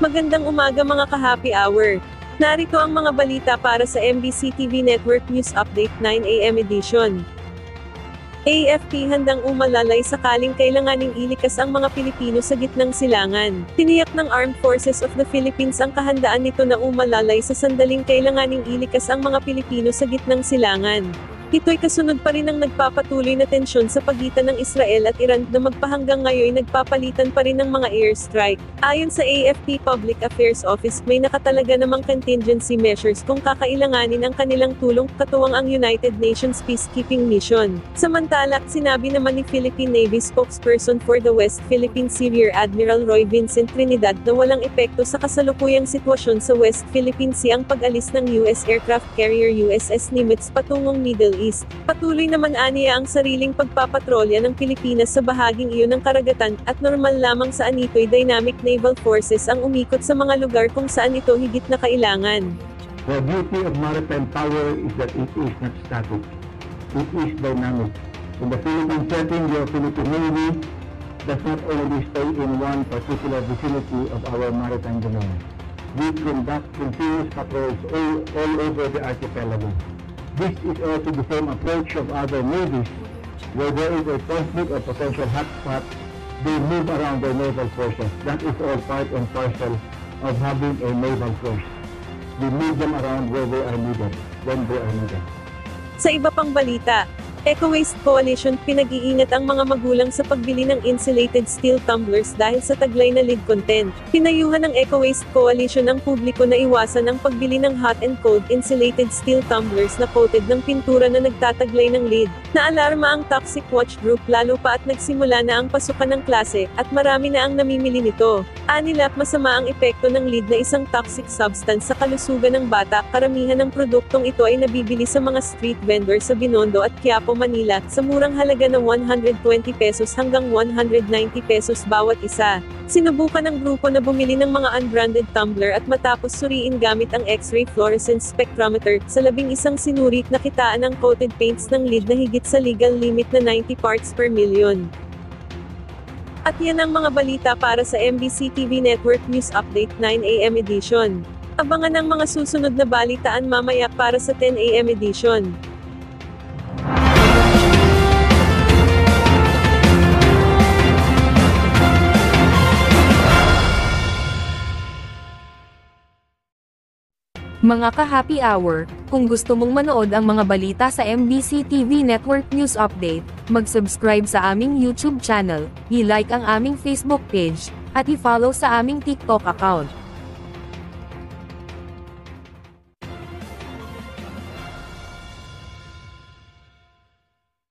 Magandang umaga mga ka-happy hour. Narito ang mga balita para sa MBC TV Network News Update 9 AM edition. AFP handang umalalay sakaling kailanganing ilikas ang mga Pilipino sa gitnang silangan. Tiniyak ng Armed Forces of the Philippines ang kahandaan nito na umalalay sa sandaling kailanganing ilikas ang mga Pilipino sa gitnang silangan. Ito'y kasunod pa rin ng nagpapatuloy na tensyon sa pagitan ng Israel at Iran na magpahanggang ngayon nagpapalitan pa rin ng mga airstrike. Ayon sa AFP Public Affairs Office, may nakatalaga namang contingency measures kung kakailanganin ang kanilang tulong, katuwang ang United Nations Peacekeeping Mission. Samantala, sinabi naman ni Philippine Navy spokesperson for the West Philippine Sea Rear Admiral Roy Vincent Trinidad na walang epekto sa kasalukuyang sitwasyon sa West Philippine Sea ang pag-alis ng US aircraft carrier USS Nimitz patungong Middle East. Patuloy naman aniya ang sariling pagpapatrolya ng Pilipinas sa bahaging iyon ng karagatan, at normal lamang saan ito'y dynamic naval forces ang umikot sa mga lugar kung saan ito higit na kailangan. The beauty of maritime power is that it is not static. It is dynamic. In the Philippine setting, the Philippine Navy does not only stay in one particular vicinity of our maritime domain. We conduct continuous patrols all over the archipelago. This is also the same approach of other navies. Where there is a conflict or potential hotspot, they move around their naval forces. That is all part and parcel of having a naval force. We move them around where they are needed, when they are needed. Sa iba pang balita, Eco-Waste Coalition pinag-iingat ang mga magulang sa pagbili ng insulated steel tumblers dahil sa taglay na lead content. Pinayuhan ng Eco-Waste Coalition ang publiko na iwasan ang pagbili ng hot and cold insulated steel tumblers na coated ng pintura na nagtataglay ng lead. Naalarma ang Toxic Watch Group lalo pa at nagsimula na ang pasukan ng klase, at marami na ang namimili nito. Anilap masama ang epekto ng lead na isang toxic substance sa kalusugan ng bata. Karamihan ng produktong ito ay nabibili sa mga street vendor sa Binondo at Quiapo, Manila, sa murang halaga na 120 pesos hanggang 190 pesos bawat isa. Sinubukan ng grupo na bumili ng mga unbranded tumbler at matapos suriin gamit ang X-ray fluorescence spectrometer, sa 11 sinurit na kitaan ng coated paints ng lead na higit sa legal limit na 90 parts per million. At yan ang mga balita para sa MBC TV Network News Update 9 AM edition. Abangan ang mga susunod na balitaan mamaya para sa 10 AM edition. Mga ka-happy hour, kung gusto mong manood ang mga balita sa MBC TV Network News Update, mag-subscribe sa aming YouTube channel, i-like ang aming Facebook page, at i-follow sa aming TikTok account.